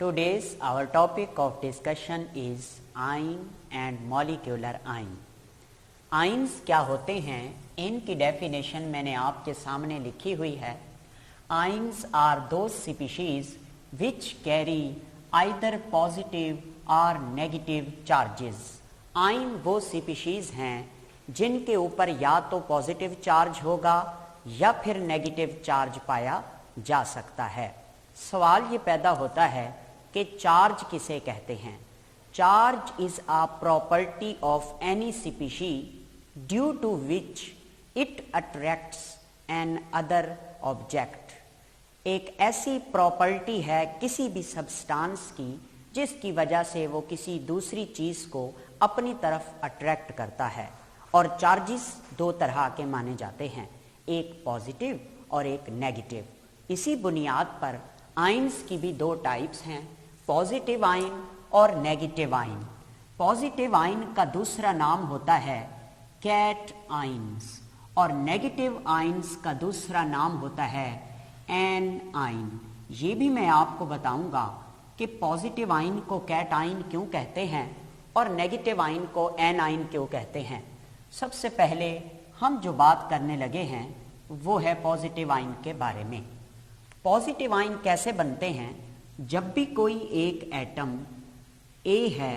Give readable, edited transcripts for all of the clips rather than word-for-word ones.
Today's our topic of discussion is ion and molecular ion. Ions क्या होते हैं, इनकी डेफिनेशन मैंने आपके सामने लिखी हुई है. Ions are those species which carry either positive or negative charges. Ion वो स्पीशीज हैं जिनके ऊपर या तो पॉजिटिव चार्ज होगा या फिर नेगेटिव चार्ज पाया जा सकता है. सवाल ये पैदा होता है कि चार्ज किसे कहते हैं. Charge is a property of any species due to which it attracts an other object. एक ऐसी प्रॉपर्टी है किसी भी सब्सटेंस की जिसकी वजह से वो किसी दूसरी चीज को अपनी तरफ अट्रैक्ट करता है. और चार्जेस दो तरह के माने जाते हैं, एक पॉजिटिव और एक नेगेटिव. इसी बुनियाद पर आइन्स की भी दो टाइप्स हैं, पॉजिटिव आइन और नेगेटिव आइन. पॉजिटिव आइन का दूसरा नाम होता है कैट आइन्स और नेगेटिव आइन्स का दूसरा नाम होता है एन आइन. ये भी मैं आपको बताऊंगा कि पॉजिटिव आइन को कैट आइन क्यों कहते हैं और नेगेटिव आइन को एन आइन क्यों कहते हैं. सबसे पहले हम जो बात करने लगे हैं वो है पॉजिटिव आइन के बारे में. पॉजिटिव आइन कैसे बनते हैं, जब भी कोई एक एटम ए है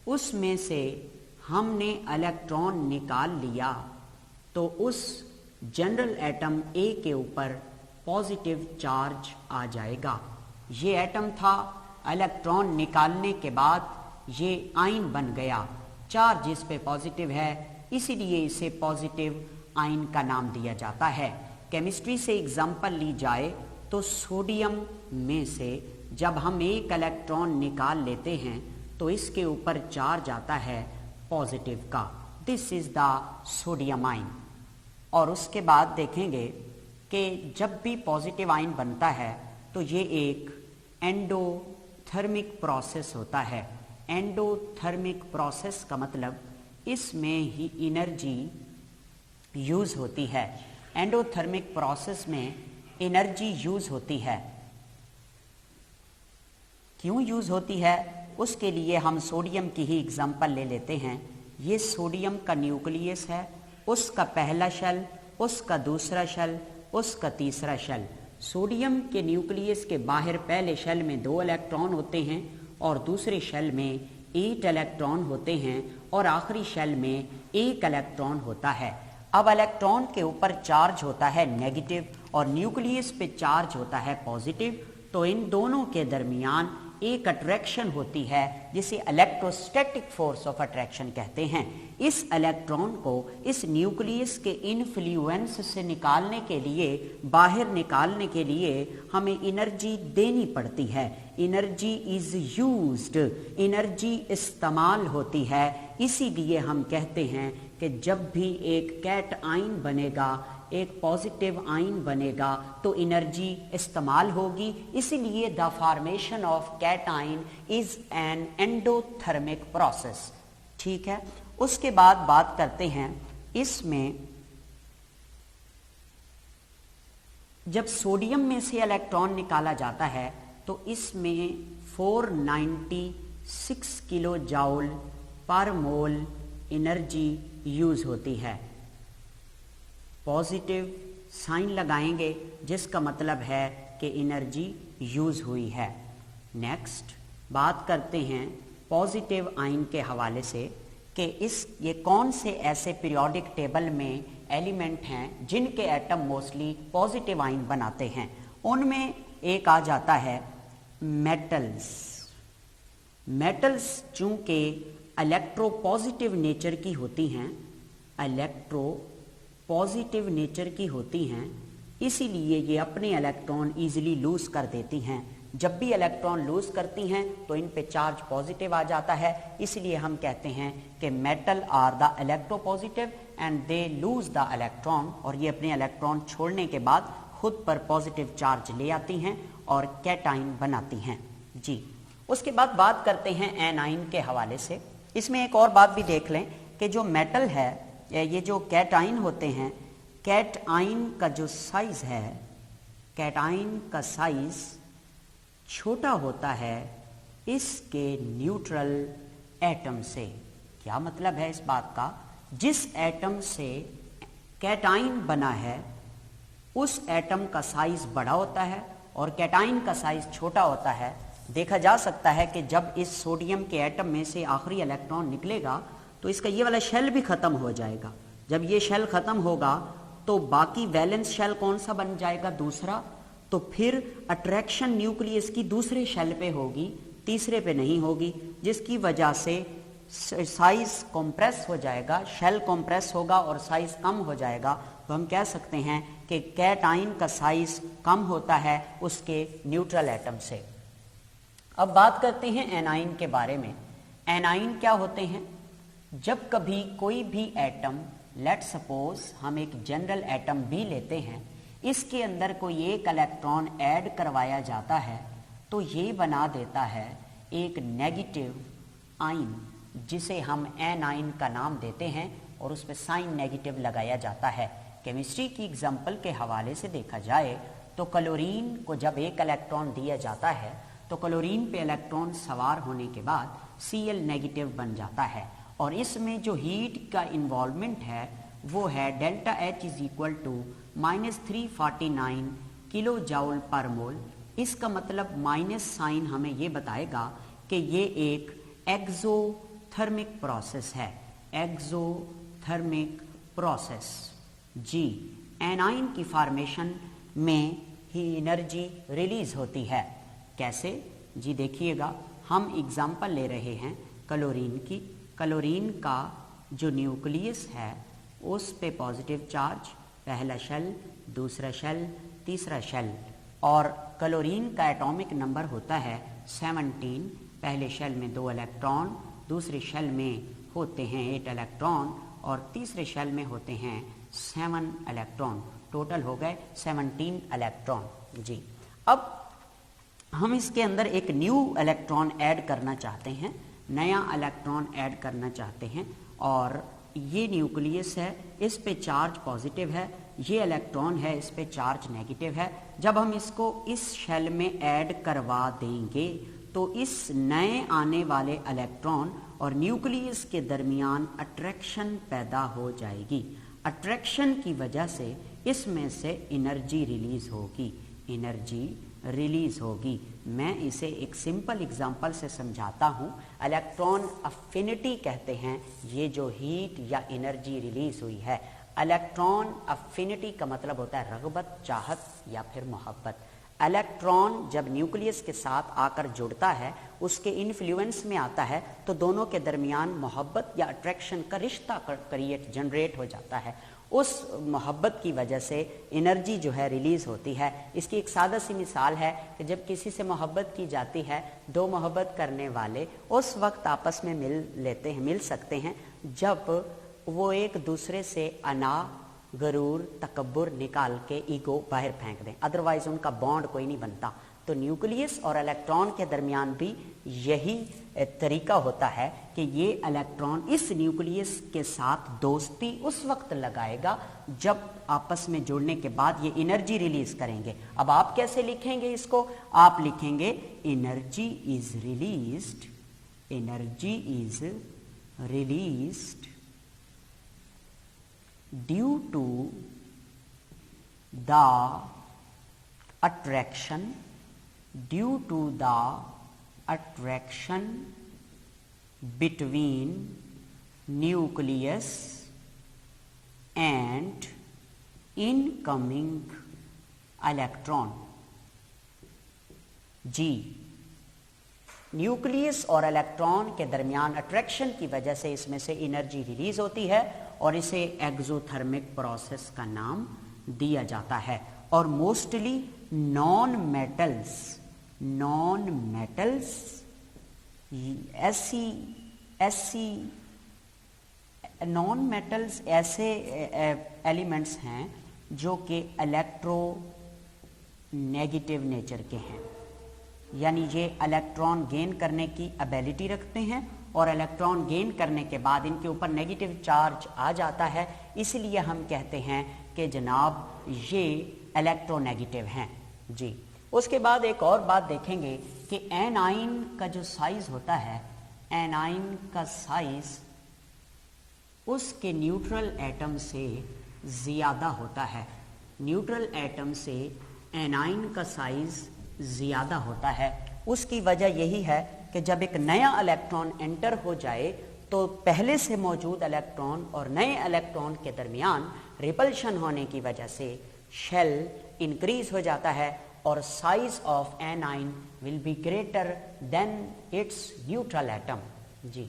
उसमें से हमने इलेक्ट्रॉन निकाल लिया तो उस जनरल एटम ए के ऊपर पॉजिटिव चार्ज आ जाएगा. ये एटम था, इलेक्ट्रॉन निकालने के बाद ये आइन बन गया. चार्ज इस पे पॉजिटिव है, इसीलिए इसे पॉजिटिव आइन का नाम दिया जाता है. केमिस्ट्री से एग्जांपल ली जाए तो सोडियम में से जब हम एक इलेक्ट्रॉन निकाल लेते हैं तो इसके ऊपर चार्ज आता है पॉजिटिव का. दिस इज द सोडियम आइन. और उसके बाद देखेंगे कि जब भी पॉजिटिव आइन बनता है तो ये एक एंडोथर्मिक प्रोसेस होता है. एंडोथर्मिक प्रोसेस का मतलब इसमें ही एनर्जी यूज होती है. एंडोथर्मिक प्रोसेस में एनर्जी यूज होती है. क्यों यूज होती है, उसके लिए हम सोडियम की ही एग्जांपल ले लेते हैं. ये सोडियम का न्यूक्लियस है, उसका पहला शेल, उसका दूसरा शेल, उसका तीसरा शेल. सोडियम के न्यूक्लियस के बाहर पहले शेल में 2 इलेक्ट्रॉन होते हैं और दूसरे शेल में 8 इलेक्ट्रॉन होते हैं और आखिरी शेल में 1 इलेक्ट्रॉन होता है. अब इलेक्ट्रॉन के ऊपर चार्ज होता है नेगेटिव और न्यूक्लियस पे चार्ज होता है पॉजिटिव. तो इन दोनों के दरमियान एक अट्रैक्शन होती है जिसे इलेक्ट्रोस्टैटिक फोर्स ऑफ अट्रैक्शन कहते हैं. इस इलेक्ट्रॉन को इस न्यूक्लियस के इन्फ्लुएंस से निकालने के लिए, बाहर निकालने के लिए हमें एनर्जी देनी पड़ती है. एनर्जी इज यूज्ड, एनर्जी इस्तेमाल होती है. इसीलिए हम कहते हैं कि जब भी एक कैट आइन बनेगा, एक पॉजिटिव आइन बनेगा तो एनर्जी इस्तेमाल होगी. इसीलिए द फॉर्मेशन ऑफ कैट आइन इज एन एंडोथर्मिक प्रोसेस. ठीक है, उसके बाद बात करते हैं इसमें जब सोडियम में से इलेक्ट्रॉन निकाला जाता है तो इसमें 496 किलो जाउल पर मोल एनर्जी यूज होती है. पॉजिटिव साइन लगाएंगे जिसका मतलब है कि एनर्जी यूज हुई है. नेक्स्ट बात करते हैं पॉजिटिव आइन के हवाले से कि ये कौन से ऐसे पीरियोडिक टेबल में एलिमेंट हैं जिनके एटम मोस्टली पॉजिटिव आइन बनाते हैं. उनमें एक आ जाता है मेटल्स. मेटल्स चूंकि इलेक्ट्रो पॉजिटिव नेचर की होती हैं, इलेक्ट्रो पॉजिटिव नेचर की होती हैं, इसीलिए ये अपने इलेक्ट्रॉन इजीली लूज कर देती हैं. जब भी इलेक्ट्रॉन लूज करती हैं तो इन पे चार्ज पॉजिटिव आ जाता है. इसलिए हम कहते हैं कि metal are the electropositive and they lose the electron. और ये अपने इलेक्ट्रॉन छोड़ने के बाद खुद पर पॉजिटिव चार्ज ले आती हैं और कैटाइन बनाती हैं. जी, उसके बाद बात करते हैं एनाइन के हवाले से. इसमें एक और बात भी देख लें कि जो मेटल है, ये जो कैटाइन होते हैं, कैटाइन का जो साइज है, कैटाइन का साइज छोटा होता है इसके न्यूट्रल एटम से। क्या मतलब है इस बात का? जिस एटम से कैटाइन बना है उस एटम का साइज बड़ा होता है और कैटाइन का साइज छोटा होता है। देखा जा सकता है कि जब इस सोडियम के एटम में से आखिरी इलेक्ट्रॉन निकलेगा तो इसका ये वाला शेल भी खत्म हो जाएगा। जब ये शेल खत्म होगा तो बाकी वैलेंस शेल कौन सा बन जाएगा? दूसरा। तो फिर अट्रैक्शन न्यूक्लियस की दूसरे शेल पे होगी, तीसरे पे नहीं होगी, जिसकी वजह से साइज कॉम्प्रेस हो जाएगा, शेल कॉम्प्रेस होगा और साइज कम हो जाएगा। तो हम कह सकते हैं कि कैटाइन का साइज कम होता है उसके न्यूट्रल एटम से। अब बात करते हैं एनाइन के बारे में। एनाइन क्या होते हैं? जब कभी कोई भी एटम, लेट सपोज हम एक जनरल एटम भी लेते हैं, इसके अंदर कोई एक इलेक्ट्रॉन ऐड करवाया जाता है तो ये बना देता है एक नेगेटिव आइन, जिसे हम एनाइन का नाम देते हैं और उस पर साइन नेगेटिव लगाया जाता है। केमिस्ट्री की एग्जाम्पल के हवाले से देखा जाए तो क्लोरीन को जब एक इलेक्ट्रॉन दिया जाता है तो क्लोरीन पे इलेक्ट्रॉन सवार होने के बाद Cl नेगेटिव बन जाता है और इसमें जो हीट का इन्वॉल्वमेंट है वो है delta H is equal to -349 kilo joule पर मोल। इसका मतलब माइनस साइन हमें ये बताएगा कि ये एक एक्सोथर्मिक प्रोसेस है, एक्सोथर्मिक प्रोसेस। जी, एनाइन की फॉर्मेशन में ही एनर्जी रिलीज होती है। कैसे? जी देखिएगा, हम एग्जाम्पल ले रहे हैं क्लोरीन की। क्लोरीन का जो न्यूक्लियस है उस पे पॉजिटिव चार्ज, पहला शेल, दूसरा शेल, तीसरा शेल, और क्लोरीन का एटॉमिक नंबर होता है 17। पहले शेल में 2 इलेक्ट्रॉन, दूसरे शेल में होते हैं 8 इलेक्ट्रॉन और तीसरे शेल में होते हैं 7 इलेक्ट्रॉन। टोटल हो गए 17 इलेक्ट्रॉन। जी, अब हम इसके अंदर एक न्यू इलेक्ट्रॉन ऐड करना चाहते हैं, नया इलेक्ट्रॉन ऐड करना चाहते हैं और ये न्यूक्लियस है, इस पे चार्ज पॉजिटिव है, ये इलेक्ट्रॉन है, इस पे चार्ज नेगेटिव है। जब हम इसको इस शेल में ऐड करवा देंगे तो इस नए आने वाले इलेक्ट्रॉन और न्यूक्लियस के दरमियान अट्रैक्शन पैदा हो जाएगी। अट्रैक्शन की वजह से इसमें से एनर्जी रिलीज होगी, एनर्जी रिलीज होगी। मैं इसे एक सिंपल एग्जांपल से समझाता हूँ। इलेक्ट्रॉन अफिनिटी कहते हैं ये जो हीट या एनर्जी रिलीज हुई है। इलेक्ट्रॉन अफिनिटी का मतलब होता है रग़बत, चाहत या फिर मोहब्बत। इलेक्ट्रॉन जब न्यूक्लियस के साथ आकर जुड़ता है, उसके इन्फ्लुएंस में आता है तो दोनों के दरमियान मोहब्बत या अट्रैक्शन का रिश्ता जनरेट हो जाता है। उस मोहब्बत की वजह से एनर्जी जो है रिलीज होती है। इसकी एक सादा सी मिसाल है कि जब किसी से मोहब्बत की जाती है, 2 मोहब्बत करने वाले उस वक्त आपस में मिल सकते हैं जब वो एक दूसरे से अना, गरूर, तकब्बुर निकाल के ईगो बाहर फेंक दें, अदरवाइज उनका बॉन्ड कोई नहीं बनता। तो न्यूक्लियस और इलेक्ट्रॉन के दरमियान भी यही तरीका होता है कि ये इलेक्ट्रॉन इस न्यूक्लियस के साथ दोस्ती उस वक्त लगाएगा जब आपस में जुड़ने के बाद ये एनर्जी रिलीज करेंगे। अब आप कैसे लिखेंगे इसको? आप लिखेंगे energy is released, energy is released due to the attraction, due to the attraction between nucleus and incoming electron। जी, न्यूक्लियस और इलेक्ट्रॉन के दरमियान अट्रैक्शन की वजह से इसमें से एनर्जी रिलीज होती है और इसे एक्सोथर्मिक प्रोसेस का नाम दिया जाता है। और mostly non metals non metals ऐसे एलिमेंट्स हैं जो कि इलेक्ट्रो नेगेटिव नेचर के हैं, यानी ये इलेक्ट्रॉन गेन करने की एबिलिटी रखते हैं और इलेक्ट्रॉन गेन करने के बाद इनके ऊपर नेगेटिव चार्ज आ जाता है, इसलिए हम कहते हैं कि जनाब ये इलेक्ट्रोनेगेटिव हैं। जी, उसके बाद एक और बात देखेंगे कि एनाइन का जो साइज होता है, एनाइन का साइज उसके न्यूट्रल एटम से ज़्यादा होता है। न्यूट्रल एटम से एनाइन का साइज ज़्यादा होता है। उसकी वजह यही है कि जब एक नया इलेक्ट्रॉन एंटर हो जाए तो पहले से मौजूद इलेक्ट्रॉन और नए इलेक्ट्रॉन के दरमियान रिपल्शन होने की वजह से शेल इंक्रीज हो जाता है और size of anion will be greater than its neutral atom. जी,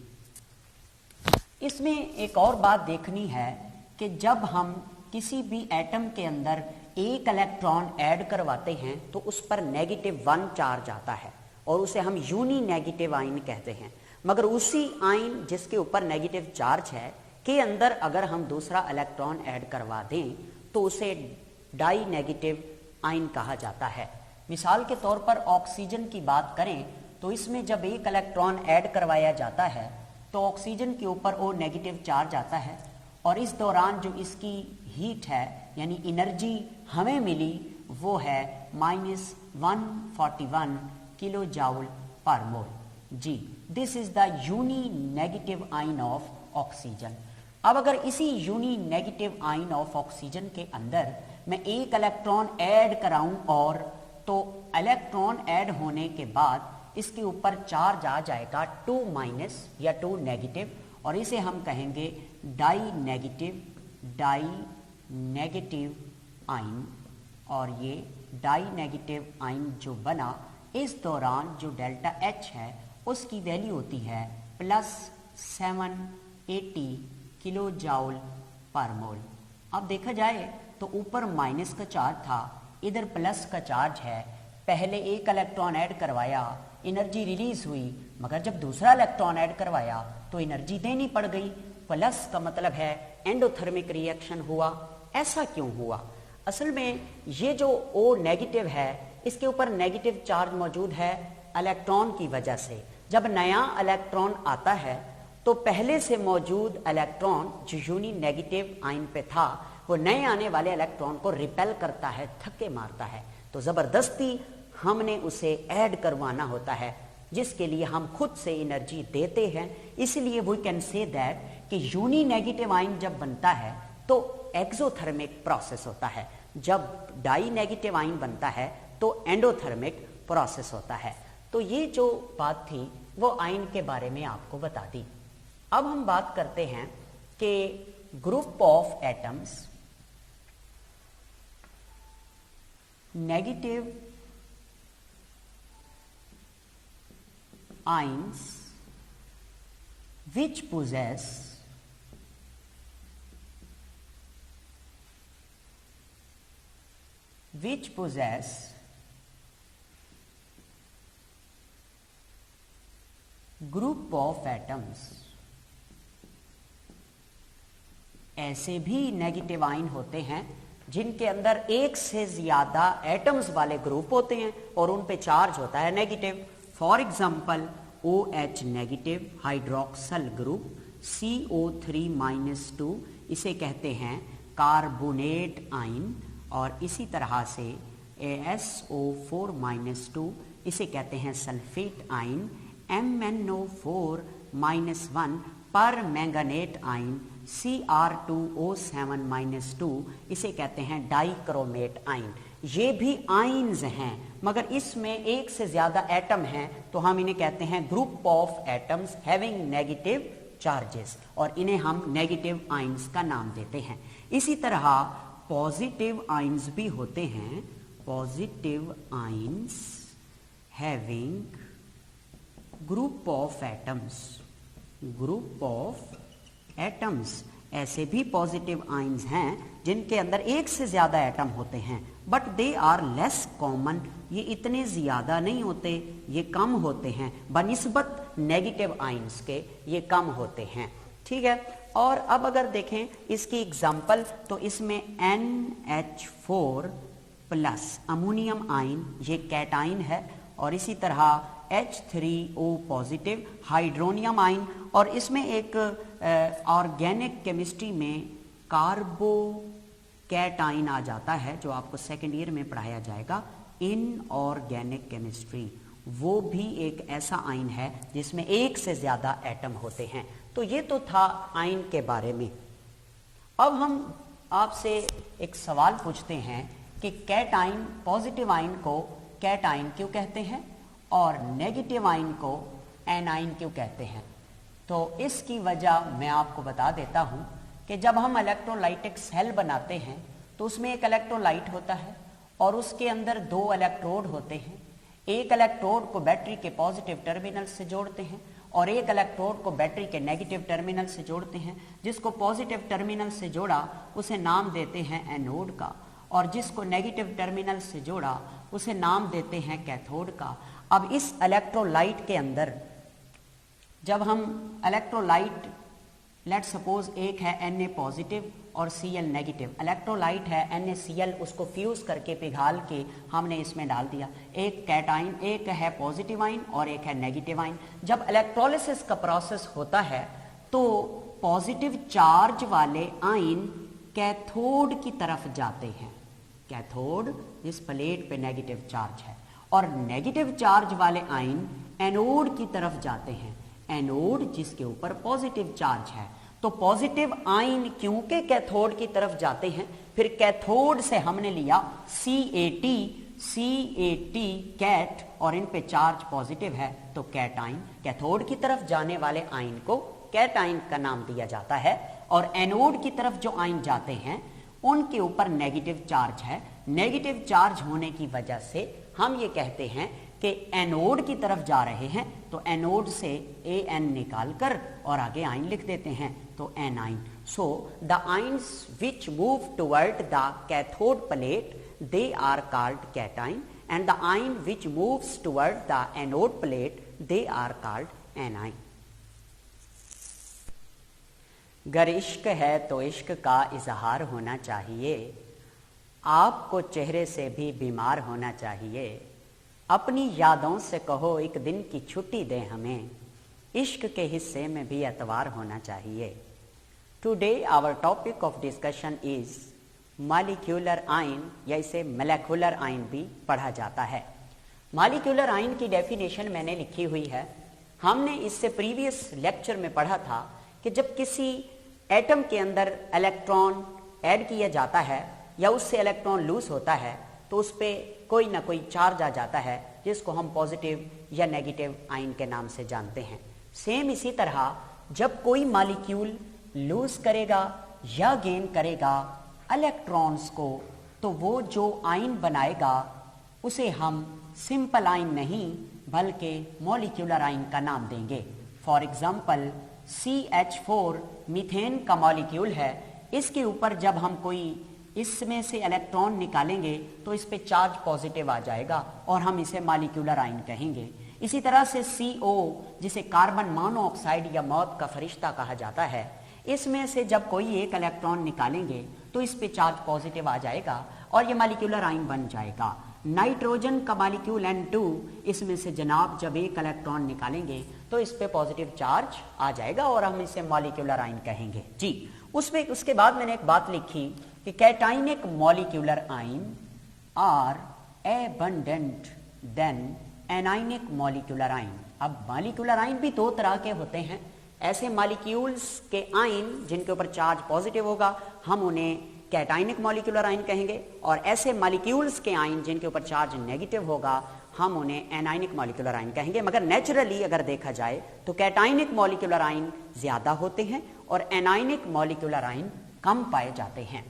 इसमें एक और बात देखनी है कि जब हम किसी भी एटम के अंदर एक इलेक्ट्रॉन ऐड करवाते हैं तो उस पर -1 चार्ज आता है और उसे हम यूनी नेगेटिव आयन कहते हैं। मगर उसी आयन जिसके ऊपर नेगेटिव चार्ज है के अंदर अगर हम दूसरा इलेक्ट्रॉन ऐड करवा दें तो उसे डाई नेगेटिव आयन कहा जाता है। मिसाल के तौर पर ऑक्सीजन की बात करें तो इसमें जब एक इलेक्ट्रॉन ऐड करवाया जाता है तो ऑक्सीजन के ऊपर ओ नेगेटिव चार्ज आता है और इस दौरान जो इसकी हीट है यानी एनर्जी हमें मिली वो है -141 किलो जाउल पर मोल। जी, this is the uninegative ion of oxygen. अब अगर इसी uninegative ion of oxygen के अंदर मैं एक इलेक्ट्रॉन ऐड कराऊं और तो इलेक्ट्रॉन ऐड होने के बाद इसके ऊपर चार्ज आ जाएगा 2- या 2 नेगेटिव और इसे हम कहेंगे डाई नेगेटिव आयन। और ये डाई नेगेटिव आयन जो बना इस दौरान जो डेल्टा H है उसकी वैल्यू होती है +780 किलो जाउल पर मोल। अब देखा जाए तो ऊपर माइनस का चार्ज था, इधर प्लस का चार्ज है। पहले एक इलेक्ट्रॉन ऐड करवाया, एनर्जी रिलीज हुई, मगर जब दूसरा इलेक्ट्रॉन ऐड करवाया तो एनर्जी देनी पड़ गई। प्लस का मतलब है एंडोथर्मिक रिएक्शन हुआ। ऐसा क्यों हुआ? असल में ये जो O नेगेटिव है इसके ऊपर नेगेटिव चार्ज मौजूद है इलेक्ट्रॉन की वजह से। जब नया इलेक्ट्रॉन आता है तो पहले से मौजूद इलेक्ट्रॉन जो यूनी नेगेटिव आयन पे था वो नए आने वाले इलेक्ट्रॉन को रिपेल करता है, धक्के मारता है। तो जबरदस्ती हमने उसे ऐड करवाना होता है जिसके लिए हम खुद से एनर्जी देते हैं। इसलिए वी कैन से दैट कि यूनी नेगेटिव आयन जब बनता है तो एक्सोथर्मिक प्रोसेस होता है, जब डाई नेगेटिव आयन बनता है तो एंडोथर्मिक प्रोसेस होता है। तो ये जो बात थी वो आयन के बारे में आपको बता दी। अब हम बात करते हैं कि group of atoms negative ions which possess group of atoms। ऐसे भी नेगेटिव आयन होते हैं जिनके अंदर एक से ज्यादा एटम्स वाले ग्रुप होते हैं और उन पे चार्ज होता है negative. For example OH negative hydroxyl group CO3-2 इसे कहते हैं कार्बोनेट आयन और इसी तरह से ASO4-2 इसे कहते हैं सल्फेट आयन। MnO4-1 पर मैंगनेट आयन Cr2O7-2 इसे कहते हैं डाइक्रोमेट आयन। ये भी आयन्स हैं मगर इसमें एक से ज्यादा एटम हैं तो हम इन्हें कहते हैं group of atoms having negative charges और इन्हें हम नेगेटिव आयन्स का नाम देते हैं। इसी तरह पॉजिटिव आयन्स भी होते हैं, positive ions having group of atoms. ऐसे भी पॉजिटिव आयन्स हैं जिनके अंदर एक से ज्यादा एटम होते हैं but they are less common. ये इतने ज्यादा नहीं होते, ये कम होते हैं बनिस्बत नेगेटिव आयन्स के, ये कम होते हैं। ठीक है। और अब अगर देखें इसकी एग्जाम्पल तो इसमें NH4+ अमोनियम आयन ये कैटाइन है और इसी तरह H3O पॉजिटिव हाइड्रोनियम आयन और इसमें एक ऑर्गेनिक केमिस्ट्री में कार्बो कैटाइन आ जाता है जो आपको सेकेंड ईयर में पढ़ाया जाएगा। इनऑर्गेनिक केमिस्ट्री, वो भी एक ऐसा आयन है जिसमें एक से ज्यादा एटम होते हैं। तो ये तो था आयन के बारे में। अब हम आपसे एक सवाल पूछते हैं कि कैटाइन, पॉजिटिव आयन को कैटाइन क्यों कहते हैं और नेगेटिव आयन को एनाइन क्यों कहते हैं। तो इसकी वजह मैं आपको बता देता हूं कि जब हम इलेक्ट्रोलाइटिक सेल बनाते हैं तो उसमें एक इलेक्ट्रोलाइट होता है और उसके अंदर दो इलेक्ट्रोड होते हैं। एक इलेक्ट्रोड को बैटरी के पॉजिटिव टर्मिनल से जोड़ते हैं और एक इलेक्ट्रोड को बैटरी के नेगेटिव टर्मिनल से जोड़ते हैं। जिसको पॉजिटिव टर्मिनल से जोड़ा उसे नाम देते हैं एनोड का, और जिसको नेगेटिव टर्मिनल से जोड़ा उसे नाम देते हैं कैथोड का। अब इस इलेक्ट्रोलाइट के अंदर जब हम इलेक्ट्रोलाइट, लेट सपोज एक है Na पॉजिटिव और Cl नेगेटिव, इलेक्ट्रोलाइट है NaCl, उसको फ्यूज करके पिघाल के हमने इसमें डाल दिया। एक कैटाइन, एक है पॉजिटिव आयन और एक है नेगेटिव आयन। जब इलेक्ट्रोलिसिस का प्रोसेस होता है तो पॉजिटिव चार्ज वाले आयन कैथोड की तरफ जाते हैं। कैथोड इस प्लेट पे नेगेटिव चार्ज है, और नेगेटिव चार्ज वाले आयन एनोड की तरफ जाते हैं। एनोड जिसके ऊपर पॉजिटिव चार्ज है। तो पॉजिटिव आयन क्योंकि कैथोड की तरफ जाते हैं, फिर कैथोड से हमने लिया CAT कैट, और इन पे चार्ज पॉजिटिव है तो कैटाइन। कैथोड की तरफ जाने वाले आयन को कैटाइन का नाम दिया जाता है, और एनोड की तरफ जो आयन जाते हैं उनके ऊपर नेगेटिव चार्ज है। नेगेटिव चार्ज होने की वजह से हम ये कहते हैं कि एनोड की तरफ जा रहे हैं, तो एनोड से AN निकाल कर और आगे आयन लिख देते हैं, तो anion. So the ions which move toward the cathode plate they are called cation, and the ion which moves toward the anode plate they are called anion. गर इश्क है तो इश्क का इजहार होना चाहिए, आपको चेहरे से भी बीमार होना चाहिए। अपनी यादों से कहो एक दिन की छुट्टी दे हमें, इश्क के हिस्से में भी एतवार होना चाहिए। Today our topic of discussion is molecular ion, या इसे मोलेकुलर आयन भी पढ़ा जाता है। मॉलिक्यूलर आयन की डेफिनेशन मैंने लिखी हुई है। हमने इससे प्रीवियस लेक्चर में पढ़ा था कि जब किसी एटम के अंदर इलेक्ट्रॉन ऐड किया जाता है या उससे इलेक्ट्रॉन लूज होता है तो उस पर कोई ना कोई चार्ज आ जाता है, जिसको हम पॉजिटिव या नेगेटिव आयन के नाम से जानते हैं। सेम इसी तरह जब कोई मॉलिक्यूल लूज करेगा या गेन करेगा इलेक्ट्रॉन्स को, तो वो जो आयन बनाएगा उसे हम सिंपल आयन नहीं बल्कि मॉलिक्यूलर आयन का नाम देंगे। फॉर एग्जाम्पल CH4 मीथेन का मॉलिक्यूल है। इसके ऊपर जब हम कोई इसमें से इलेक्ट्रॉन निकालेंगे तो इस पे चार्ज पॉजिटिव आ जाएगा और हम इसे मॉलिक्यूलर आयन कहेंगे। इसी तरह से CO, जिसे कार्बन मोनोऑक्साइड या मौत का फरिश्ता कहा जाता है, इसमें से जब कोई एक इलेक्ट्रॉन निकालेंगे तो इस पे चार्ज पॉजिटिव आ जाएगा और ये मॉलिक्यूलर आयन बन जाएगा। नाइट्रोजन का मॉलिक्यूल N2, इसमें से जनाब जब एक इलेक्ट्रॉन निकालेंगे तो इस पे पॉजिटिव चार्ज आ जाएगा और हम इसे मॉलिक्यूलर आयन कहेंगे। जी, उसमें उसके बाद मैंने एक बात लिखी कि cationic molecular ion are abundant than anionic molecular ion. अब मॉलिक्यूलर आयन भी दो तरह के होते हैं। ऐसे मॉलिक्यूल्स के आयन जिनके ऊपर चार्ज पॉजिटिव होगा हम उन्हें कैटाइनिक मॉलिक्यूलर आयन कहेंगे, और ऐसे मॉलिक्यूल्स के आयन जिनके ऊपर चार्ज नेगेटिव होगा हम उन्हें एनाइनिक मॉलिक्यूलर आयन कहेंगे। मगर नेचुरली अगर देखा जाए तो कैटाइनिक मॉलिक्यूलर आयन ज्यादा होते हैं और एनाइनिक मॉलिक्यूलर आयन कम पाए जाते हैं।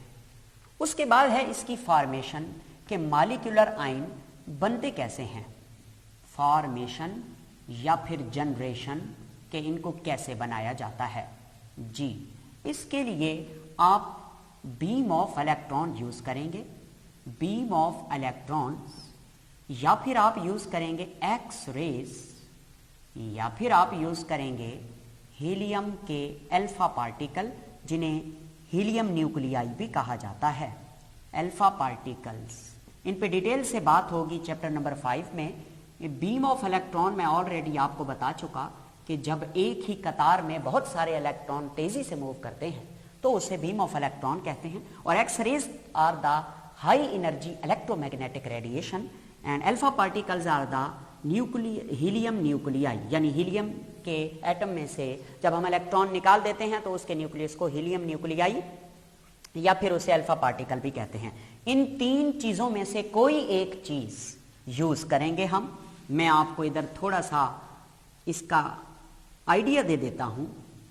उसके बाद है इसकी फॉर्मेशन के मॉलिक्यूलर आयन बनते कैसे हैं, फॉर्मेशन या फिर जनरेशन के इनको कैसे बनाया जाता है। जी, इसके लिए आप बीम ऑफ इलेक्ट्रॉन यूज करेंगे, बीम ऑफ इलेक्ट्रॉन, या फिर आप यूज करेंगे एक्स रेज, या फिर आप यूज करेंगे हीलियम के अल्फा पार्टिकल, जिन्हें हीलियम न्यूक्लियाई भी कहा जाता है। अल्फा पार्टिकल्स, इन पे डिटेल से बात होगी चैप्टर नंबर 5 में। बीम ऑफ इलेक्ट्रॉन मैं ऑलरेडी आपको बता चुका कि जब एक ही कतार में बहुत सारे इलेक्ट्रॉन तेजी से मूव करते हैं तो उसे बीम ऑफ इलेक्ट्रॉन कहते हैं। और X rays are the high energy electromagnetic radiation and alpha particles are the helium nuclei, यानी हीलियम के एटम में से जब हम इलेक्ट्रॉन निकाल देते हैं तो उसके न्यूक्लियस को हीलियम न्यूक्लियाई या फिर उसे अल्फा पार्टिकल भी कहते हैं। इन तीन चीजों में से कोई एक चीज यूज करेंगे हम। मैं आपको इधर थोड़ा सा इसका आइडिया दे देता हूं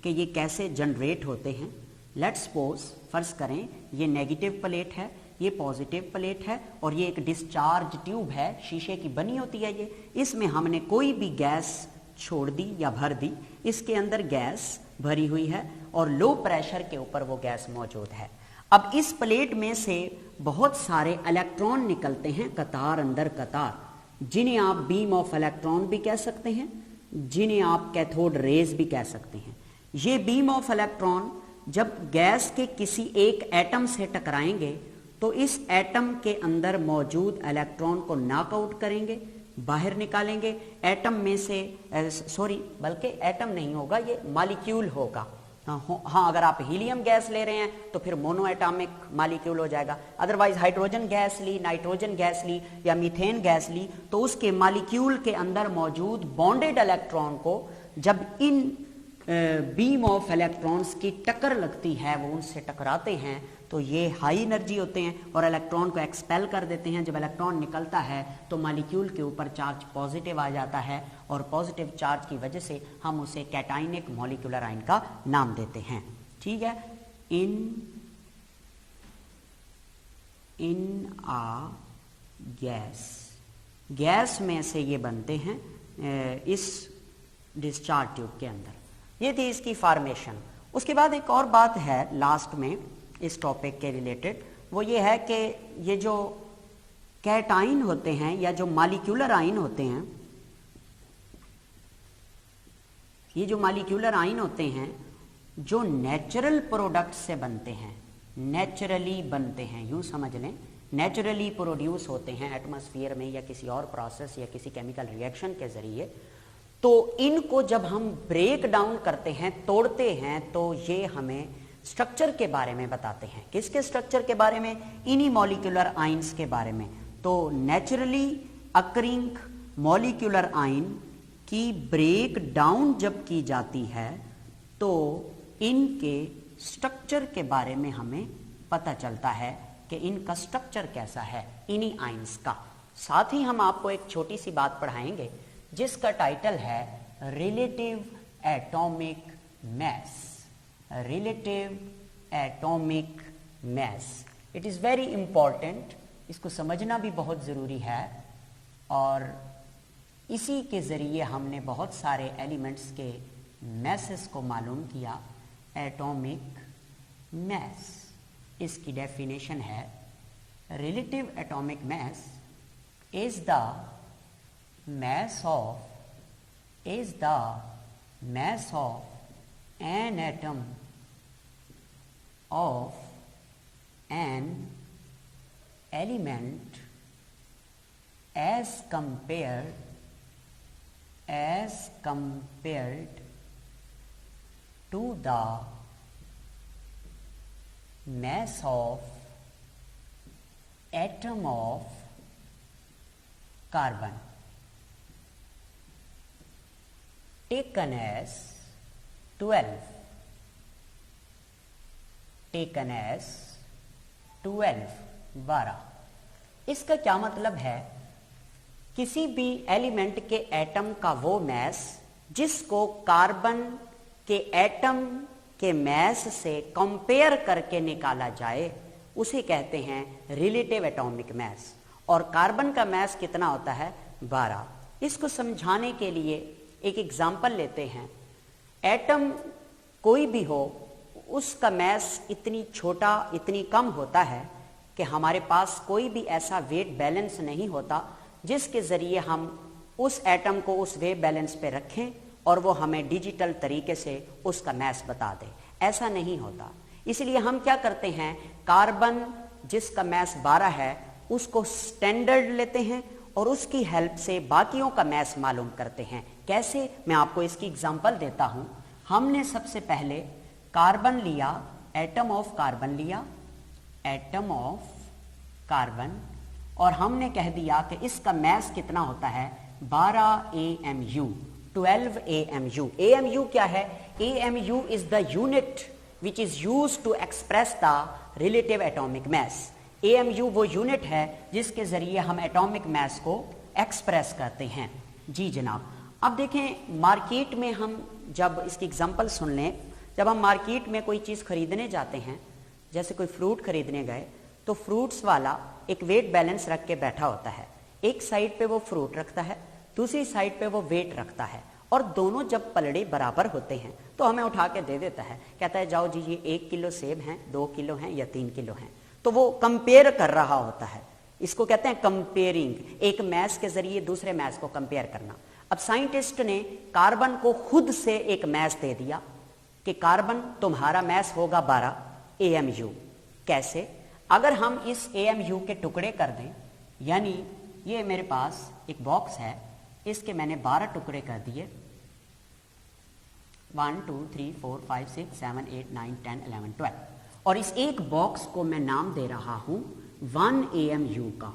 कि ये कैसे जनरेट होते हैं। लेट्स सपोज फर्ज करें ये नेगेटिव प्लेट है, ये पॉजिटिव प्लेट है और ये एक डिस्चार्ज ट्यूब है, शीशे की बनी होती है ये। इसमें हमने कोई भी गैस छोड़ दी या भर दी, इसके अंदर गैस भरी हुई है और लो प्रेशर के ऊपर वो गैस मौजूद है। अब इस प्लेट में से बहुत सारे इलेक्ट्रॉन निकलते हैं कतार अंदर कतार, जिन्हें आप बीम ऑफ इलेक्ट्रॉन भी कह सकते हैं, जिन्हें आप कैथोड रेज भी कह सकते हैं। ये बीम ऑफ इलेक्ट्रॉन जब गैस के किसी एक एटम से टकराएंगे तो इस एटम के अंदर मौजूद इलेक्ट्रॉन को नॉकआउट करेंगे, बाहर निकालेंगे। एटम में से बल्कि एटम नहीं होगा, ये मॉलिक्यूल होगा। हाँ, अगर आप हीलियम गैस ले रहे हैं तो फिर मोनो एटॉमिक मॉलिक्यूल हो जाएगा। अदरवाइज हाइड्रोजन गैस ली, नाइट्रोजन गैस ली या मीथेन गैस ली तो उसके मॉलिक्यूल के अंदर मौजूद बॉन्डेड इलेक्ट्रॉन को जब इन बीम ऑफ इलेक्ट्रॉन्स की टक्कर लगती है, वो उनसे टकराते हैं तो ये हाई एनर्जी होते हैं और इलेक्ट्रॉन को एक्सपेल कर देते हैं। जब इलेक्ट्रॉन निकलता है तो मॉलिक्यूल के ऊपर चार्ज पॉजिटिव आ जाता है और पॉजिटिव चार्ज की वजह से हम उसे कैटाइनिक मॉलिक्यूलर आयन का नाम देते हैं। ठीक है। इन आ गैस में से ये बनते हैं इस डिस्चार्ज ट्यूब के अंदर। ये थी इसकी फॉर्मेशन। उसके बाद एक और बात है लास्ट में इस टॉपिक के रिलेटेड, वो ये है कि ये जो कैटाइन होते हैं या जो मॉलिक्यूलर आयन होते हैं, ये जो मॉलिक्यूलर आयन होते हैं जो नेचुरल प्रोडक्ट से बनते हैं, नेचुरली बनते हैं, यूं समझ लें, नेचुरली प्रोड्यूस होते हैं एटमॉस्फेयर में या किसी और प्रोसेस या किसी केमिकल रिएक्शन के जरिए, तो इनको जब हम ब्रेक डाउन करते हैं, तोड़ते हैं, तो ये हमें स्ट्रक्चर के बारे में बताते हैं। किसके स्ट्रक्चर के बारे में? इन्हीं मॉलिक्यूलर आयंस के बारे में। तो नेचुरली अकरिंग मॉलिक्यूलर आयन की ब्रेक डाउन जब की जाती है तो इनके स्ट्रक्चर के बारे में हमें पता चलता है कि इनका स्ट्रक्चर कैसा है इन्हीं आयंस का। साथ ही हम आपको एक छोटी सी बात पढ़ाएंगे जिसका टाइटल है relative atomic mess. Relative atomic mess, it is very important, इसको समझना भी बहुत ज़रूरी है और इसी के ज़रिए हमने बहुत सारे एलिमेंट्स के मैसेस को मालूम किया। एटॉमिक मैस, इसकी डेफिनेशन है relative atomic mess is the mass of an atom of an element as compared to the mass of atom of carbon taken as 12 12। इसका क्या मतलब है? किसी भी एलिमेंट के एटम का वो मैस जिसको कार्बन के एटम के मैस से कंपेयर करके निकाला जाए उसे कहते हैं रिलेटिव एटॉमिक मैस। और कार्बन का मैस कितना होता है? 12। इसको समझाने के लिए एक एग्जाम्पल लेते हैं। एटम कोई भी हो, उसका मैस इतनी छोटा, इतनी कम होता है कि हमारे पास कोई भी ऐसा वेट बैलेंस नहीं होता जिसके ज़रिए हम उस एटम को उस वेट बैलेंस पे रखें और वो हमें डिजिटल तरीके से उसका मैस बता दे। ऐसा नहीं होता। इसलिए हम क्या करते हैं, कार्बन जिसका मैस 12 है उसको स्टैंडर्ड लेते हैं और उसकी हेल्प से बाकियों का मैस मालूम करते हैं। कैसे? मैं आपको इसकी एग्जांपल देता हूं। हमने सबसे पहले कार्बन लिया, एटम ऑफ कार्बन लिया, एटम ऑफ कार्बन, और हमने कह दिया कि इसका मैस कितना होता है 12 AMU, 12 AMU। AMU क्या है? AMU is the unit which is used to express the relative atomic mass. AMU वो यूनिट है जिसके जरिए हम एटॉमिक मैस को एक्सप्रेस करते हैं। जी जनाब। अब देखें मार्केट में हम जब इसकी एग्जांपल सुन लें, जब हम मार्केट में कोई चीज़ खरीदने जाते हैं, जैसे कोई फ्रूट खरीदने गए, तो फ्रूट्स वाला एक वेट बैलेंस रख के बैठा होता है। एक साइड पे वो फ्रूट रखता है, दूसरी साइड पे वो वेट रखता है, और दोनों जब पलड़े बराबर होते हैं तो हमें उठा के दे देता है, कहता है जाओ जी ये 1 किलो सेब हैं, 2 किलो हैं या 3 किलो हैं। तो वो कंपेयर कर रहा होता है, इसको कहते हैं कंपेयरिंग, एक मैस के जरिए दूसरे मैस को कंपेयर करना। अब साइंटिस्ट ने कार्बन को खुद से एक मैस दे दिया कि कार्बन तुम्हारा मैस होगा 12 AMU। कैसे? अगर हम इस AMU के टुकड़े कर दें, यानी ये मेरे पास एक बॉक्स है, इसके मैंने 12 टुकड़े कर दिए, 1 2 3 4 5 6 7 8 9 10 11 12, और इस एक बॉक्स को मैं नाम दे रहा हूं 1 AMU का,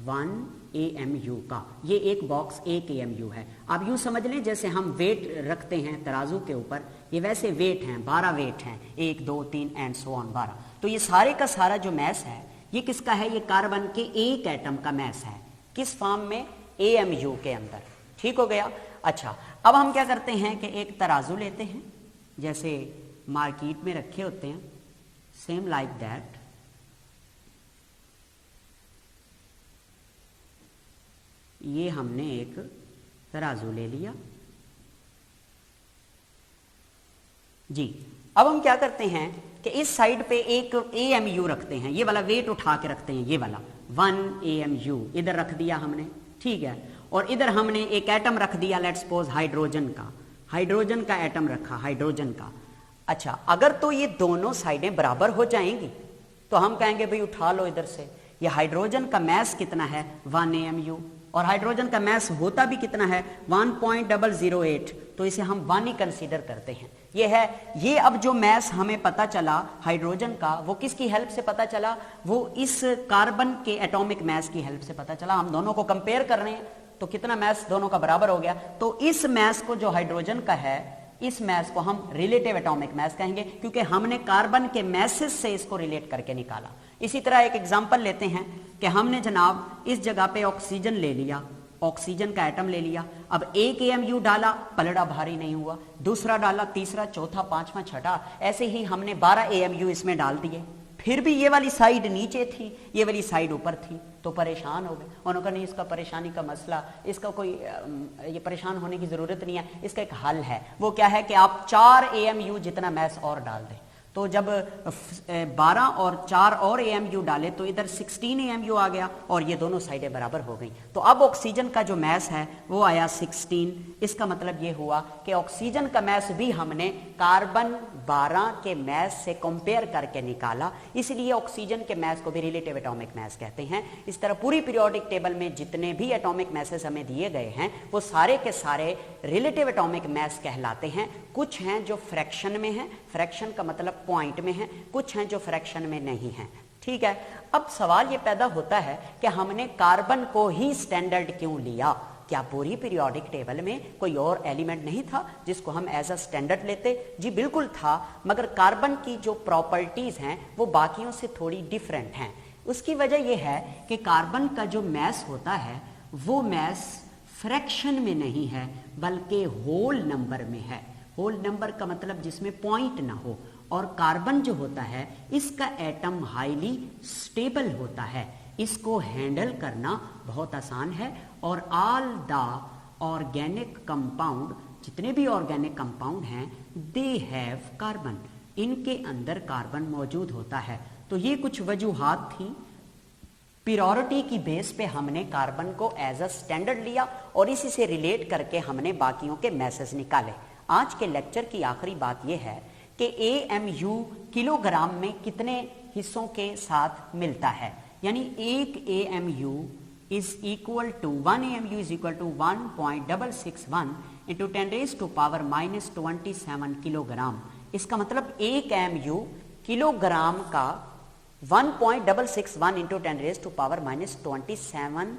1 AMU का। ये एक बॉक्स 1 AMU है। आप यूं समझ लें जैसे हम वेट रखते हैं तराजू के ऊपर, ये वैसे वेट हैं, 12 वेट हैं, 1 2 3 एंड सो ऑन 12। तो ये सारे का सारा जो मैस है ये किसका है? ये कार्बन के एक एटम का मैस है। किस फॉर्म में? AMU के अंदर। ठीक हो गया। अच्छा, अब हम क्या करते हैं कि एक तराजू लेते हैं, जैसे मार्केट में रखे होते हैं, सेम लाइक दैट। ये हमने एक तराजू ले लिया जी। अब हम क्या करते हैं कि इस साइड पे एक AMU रखते हैं, ये वाला वेट उठा के रखते हैं, ये वाला 1 AMU इधर रख दिया हमने, ठीक है। और इधर हमने एक एटम रख दिया, लेट्स सपोज हाइड्रोजन का, हाइड्रोजन का एटम रखा, हाइड्रोजन का। अच्छा, अगर तो ये दोनों साइडें बराबर हो जाएंगी तो हम कहेंगे भाई उठा लो इधर से, ये हाइड्रोजन का मैस कितना है 1 AMU, और हाइड्रोजन का मैस होता भी कितना है 1.008, तो इसे हम 1 ही कंसीडर करते हैं। ये है, ये अब जो मैस हमें पता चला हाइड्रोजन का, वो किसकी हेल्प से पता चला? वो इस कार्बन के एटॉमिक मैस की हेल्प से पता चला। हम दोनों को कंपेयर कर रहे हैं तो कितना मैस दोनों का बराबर हो गया। तो इस मैस को जो हाइड्रोजन का है, इस मैस को हम रिलेटिव एटॉमिक मैस कहेंगे, क्योंकि हमने कार्बन के मैसेस से इसको रिलेट करके निकाला। इसी तरह एक एग्जांपल लेते हैं कि हमने जनाब इस जगह पे ऑक्सीजन ले लिया, ऑक्सीजन का एटम ले लिया। अब 1 AMU डाला, पलड़ा भारी नहीं हुआ, दूसरा डाला, तीसरा, चौथा, पांचवा, छठा, ऐसे ही हमने 12 AMU इसमें डाल दिए। फिर भी ये वाली साइड नीचे थी, ये वाली साइड ऊपर थी, तो परेशान हो गए। उन्होंने कहा नहीं, इसका परेशानी का मसला, इसका कोई ये परेशान होने की जरूरत नहीं है, इसका एक हल है। वो क्या है कि आप 4 AMU जितना मैस और डाल दें। तो जब 12 और 4 और AMU डाले तो इधर 16 AMU आ गया और ये दोनों साइडें बराबर हो गई। तो अब ऑक्सीजन का जो मैस है वो आया 16। इसका मतलब ये हुआ कि ऑक्सीजन का मैस भी हमने कार्बन 12 के मैस से कंपेयर करके निकाला, इसलिए ऑक्सीजन के मैस को भी रिलेटिव एटॉमिक मैस कहते हैं। इस तरह पूरी पीरियोडिक टेबल में जितने भी एटॉमिक मैसेस हमें दिए गए हैं वो सारे के सारे रिलेटिव एटॉमिक मैस कहलाते हैं। कुछ हैं जो फ्रैक्शन में हैं, फ्रैक्शन का मतलब पॉइंट में है, कुछ हैं जो फ्रैक्शन में नहीं हैं, ठीक है। अब सवाल ये पैदा होता है कि हमने कार्बन को ही स्टैंडर्ड क्यों लिया? क्या पूरी पीरियोडिक टेबल में कोई और एलिमेंट नहीं था जिसको हम एज अ स्टैंडर्ड लेते? जी बिल्कुल था, मगर कार्बन की जो प्रॉपर्टीज हैं वो बाकियों से थोड़ी डिफरेंट हैं। उसकी वजह यह है कि कार्बन का जो मैस होता है वो मैस फ्रैक्शन में नहीं है बल्कि होल नंबर में है। होल नंबर का मतलब जिसमें पॉइंट ना हो। और कार्बन जो होता है इसका एटम हाईली स्टेबल होता है, इसको हैंडल करना बहुत आसान है। और ऑल द ऑर्गेनिक कंपाउंड, जितने भी ऑर्गेनिक कंपाउंड हैं, दे हैव कार्बन, इनके अंदर कार्बन मौजूद होता है। तो ये कुछ वजूहात थी। प्योरिटी की बेस पे हमने कार्बन को एज अ स्टैंडर्ड लिया और इसी से रिलेट करके हमने बाकियों के मैसेज निकाले। आज के लेक्चर की आखिरी बात यह है कि AMU किलोग्राम में कितने हिस्सों के साथ मिलता है, यानी 1 AMU is equal to 1 AMU is equal to 1.661 into 10⁻⁻27 kilogram. इसका मतलब 1 AMU किलोग्राम का 1.661 इंटू 10⁻⁻27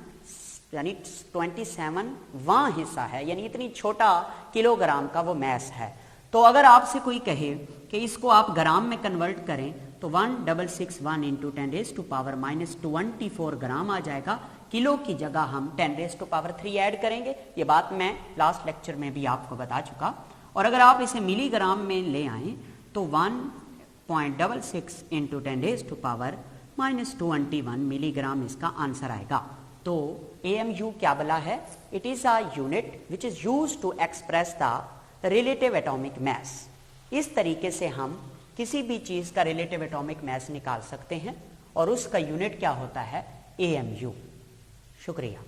यानी 27वां हिस्सा है, यानी इतनी छोटा किलोग्राम का वो मैस है। तो अगर आपसे कोई कहे कि इसको आप ग्राम में कन्वर्ट करें तो 1.661 इंटू 10⁻24 ग्राम आ जाएगा। किलो की जगह हम 10⁻³ ऐड करेंगे। ये बात मैं लास्ट लेक्चर में भी आपको बता चुका। और अगर आप इसे मिलीग्राम में ले आए तो 1.66 इंटू 10⁻21 मिलीग्राम इसका आंसर आएगा। तो AMU क्या बोला है? It is a unit which is used to express the relative atomic mass. इस तरीके से हम किसी भी चीज का रिलेटिव एटॉमिक मास निकाल सकते हैं और उसका यूनिट क्या होता है? AMU। शुक्रिया।